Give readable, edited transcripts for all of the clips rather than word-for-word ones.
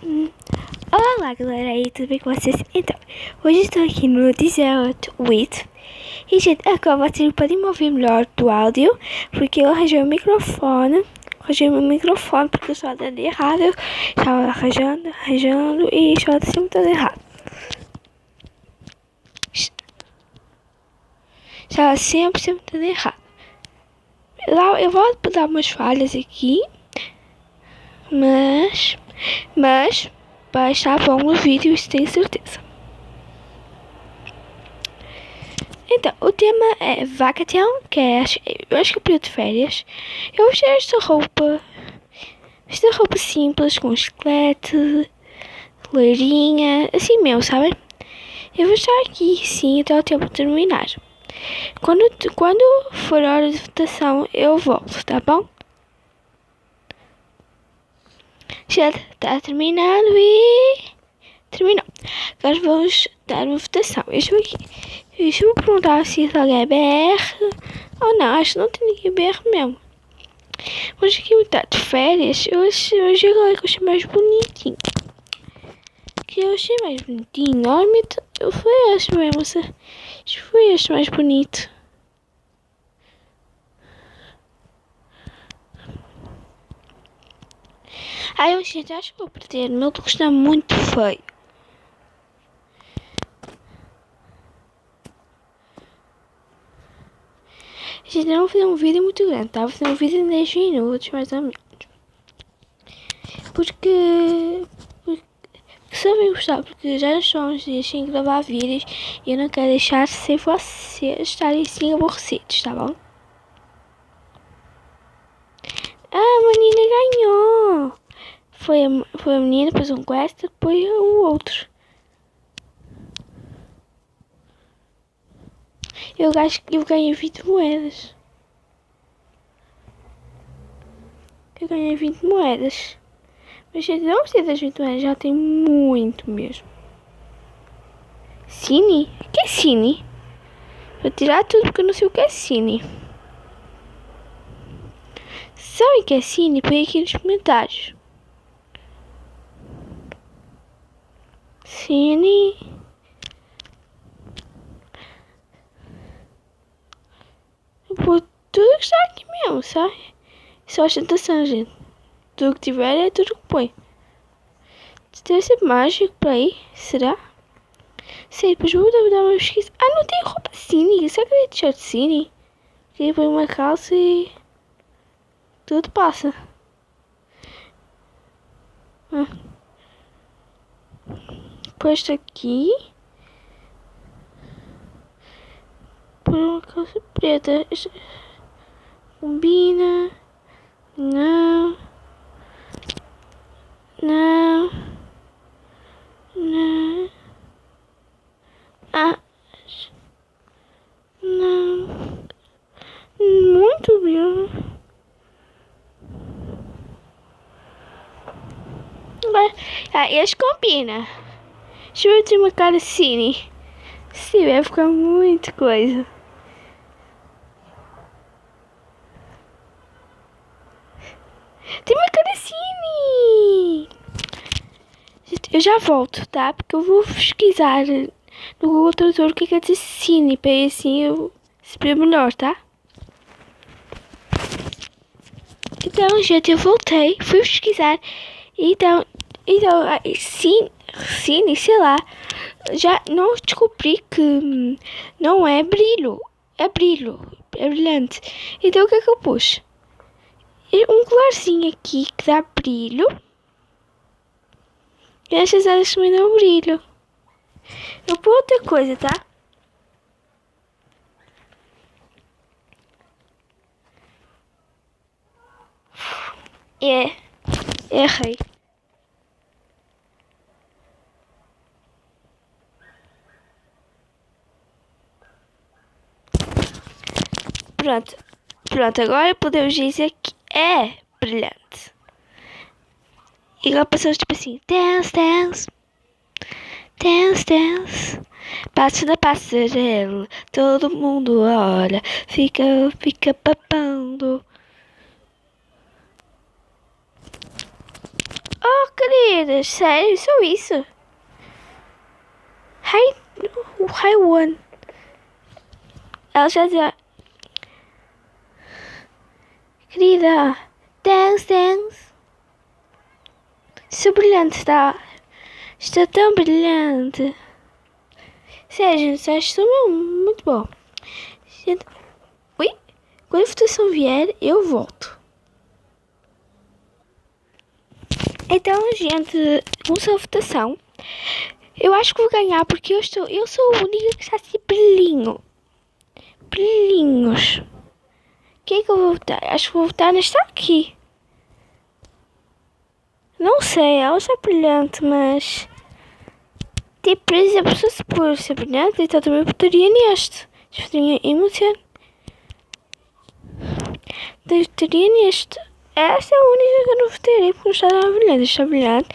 Olá galera, aí tudo bem com vocês? Então, hoje estou aqui no 18 e gente, agora vocês podem me ouvir melhor do áudio, porque eu arranjei o microfone, porque eu estava dando errado, eu estava arranjando e estava sempre dando errado. Estava sempre dando errado. Lá eu vou dar umas falhas aqui, mas vai estar bom o vídeo, isso tenho certeza. Então, o tema é vacation, que eu acho que é o período de férias. Eu vou vestir esta roupa simples, com esqueleto, loirinha, assim mesmo, sabem? Eu vou estar aqui, sim, até o tempo terminar. Quando for a hora de votação, eu volto, tá bom? Já está terminado e... terminou. Agora vamos dar uma votação. Deixa eu perguntar se alguém é BR ou não. Acho que não tem ninguém BR mesmo. Mas aqui está de férias. Eu achei que eu achei mais bonitinho. Normalmente foi este mesmo. Foi este mais bonito. Ai, gente, acho que vou perder. O meu look está muito feio. Gente, eu não vou fazer um vídeo muito grande, tá? Vou fazer um vídeo de 10 minutos, mais ou menos. Porque sabem gostar, porque já estou há uns dias sem gravar vídeos e eu não quero deixar sem vocês estarem assim aborrecidos, tá bom? Ah, a menina ganhou! Foi a menina, depois um quest, depois o outro. Eu acho que eu ganhei 20 moedas. Eu ganhei 20 moedas. Mas gente, não precisa das 20 moedas, já tem muito mesmo. Cine? O que é Cine? Vou tirar tudo porque eu não sei o que é Cine. Sabem o que é Cine? Põe aqui nos comentários. Cine. Pô, tudo que está aqui mesmo, sabe? Só ostentação, gente. Tudo que tiver é tudo que põe. Deve ser mágico para aí, será? Sei, depois vou dar uma pesquisa. Ah, não tem roupa Cine. Será que é t-shirt Cine? Que põe uma calça e... tudo passa. Depois aqui. Por uma calça preta. Combina. Não. Não. Não. Ah. Não. Muito bem. Este combina. Deixa eu ver uma cara Cine. Se vai ficar muita coisa. Tem uma cara Cine. Eu já volto, tá? Porque eu vou pesquisar no Google Tradutor o que quer dizer Cine. Para aí assim eu saber melhor, tá? Então, gente, eu voltei. Fui pesquisar. Então Cine, sei lá. Já não descobri que não é brilho. É brilho. É brilhante. Então o que é que eu pus? Um colarzinho aqui que dá brilho. E estas áreas também dão brilho. Eu pus outra coisa, tá? Errei. Pronto, agora podemos dizer que é brilhante. E agora passamos tipo assim, dance. Passo na passarela, todo mundo olha, fica papando. Oh, querido, ver. Sério, só isso. Hi one. Ela já dizia... Querida, thanks. Isso brilhante está. Está tão brilhante. Sério, gente, acho mesmo muito bom. Gente, ui, quando a votação vier, eu volto. Então, gente, começou a votação. Eu acho que vou ganhar porque eu sou a única que está assim brilhinho. Brilhinhos. Quem é que eu vou votar? Acho que vou votar nesta aqui. Não sei, ela está brilhante, mas... Tipo, por exemplo, se for ser brilhante, então também votaria neste. Votaria emocionante. Votaria neste. Esta é a única que eu não votaria porque não está nada brilhante. Está brilhante.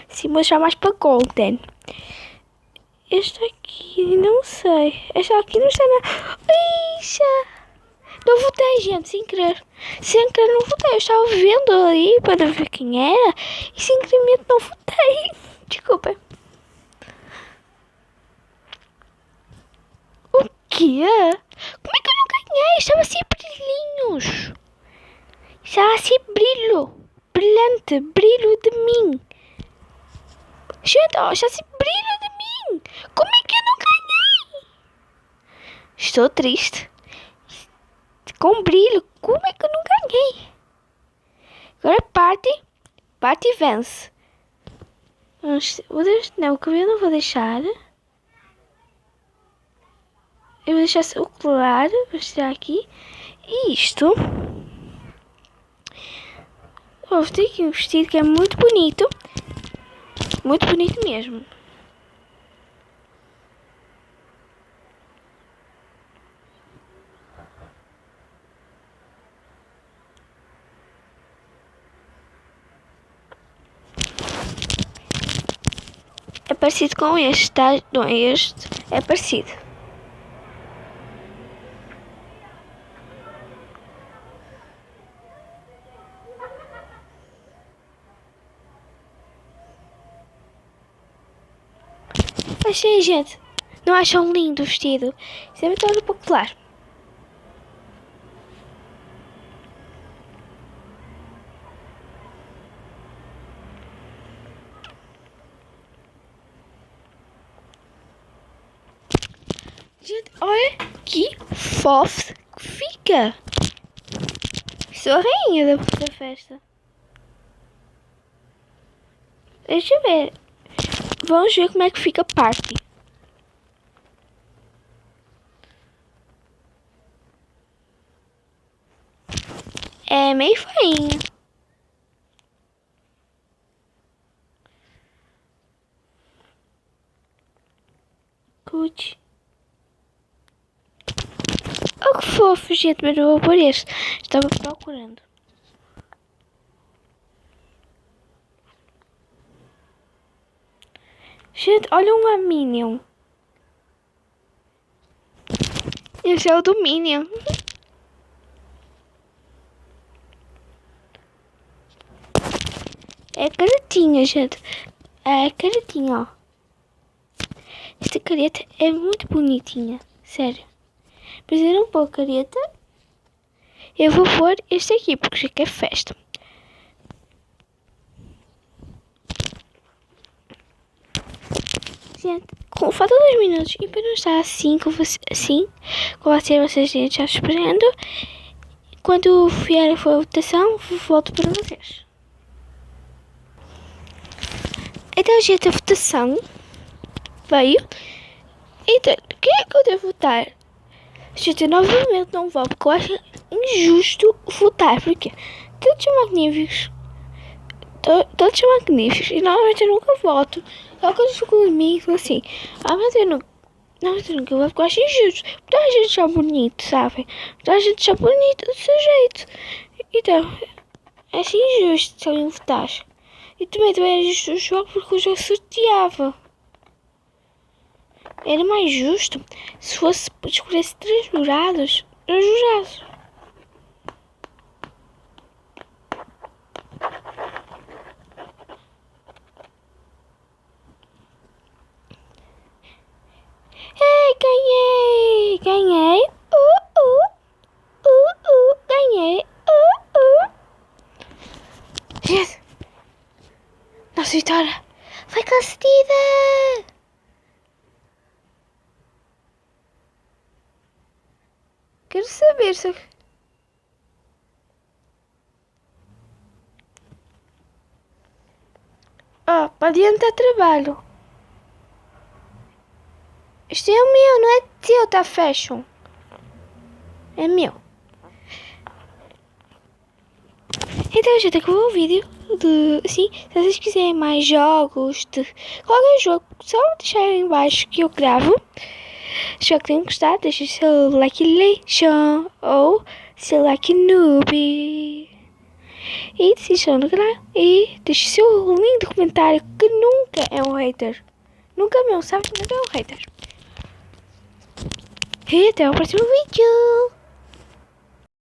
Sim, vou deixar mais para Golden. Este aqui, não sei. Esta aqui não está nada... Ixa! Não votei, gente, sem querer. Sem querer não votei. Eu estava vendo ali para ver quem era e sem querer não votei. Desculpa. O quê? Como é que eu não ganhei? Estava assim brilhinhos. Estava assim brilho. Brilhante. Brilho de mim. Gente, ó, está assim brilho de mim. Como é que eu não ganhei? Estou triste. Com brilho. Como é que eu não ganhei? Agora Party vence. Não, o cabelo não vou deixar. Eu vou deixar o colar. Vou tirar aqui. E isto. Vou ter aqui um vestido que é muito bonito. Muito bonito mesmo. É parecido com este, tá? Não é este. É parecido. Achei, gente. Não acham lindo o vestido? Sempre estou um pouco claro. Gente, olha que fofo que fica. Sou a rainha da festa. Deixa eu ver. Vamos ver como é que fica a party. É meio feinho. Cutie. Oh, que fofo, gente, mas eu vou pôr este. Estava procurando. Gente, olha uma Minion. Esse é o do Minion. É a caretinha, gente. É a caretinha, ó. Esta careta é muito bonitinha. Sério. Mas eu não pôr a careta. Eu vou pôr este aqui, porque já que é festa. Gente, falta 2 minutos. E para não estar assim com vocês, gente, já esperando. Quando vier a votação, volto para vocês. Então, gente, a votação veio. Então, quem é que eu devo votar? Gente, eu novamente não vou, porque eu acho injusto votar. Porque todos são magníficos. Todos são magníficos. E normalmente eu nunca voto. Só quando eu fico comigo, assim. Mas eu nunca vou, porque eu acho injusto. Toda a gente é bonito, sabe? Toda a gente é bonito do seu jeito. Então, é assim injusto se alguém votasse. E também era justo o jogo, porque o jogo sorteava. Era mais justo se fosse escolhesse 3 jurados. Os jurados. Vitória! Foi concedida! Quero saber se... Oh, para adiantar trabalho. Isto é o meu, não é teu, tá fashion. É meu. Então já acabou o vídeo de... Assim, se vocês quiserem mais jogos de qualquer jogo, só deixar aí em baixo que eu gravo. Espero que tenham gostado. Deixem o seu like ou seu like noob. E se inscrevam no canal. E deixem o seu lindo comentário que nunca é um hater. Nunca mesmo, sabe? Nunca é um hater. E até o próximo vídeo.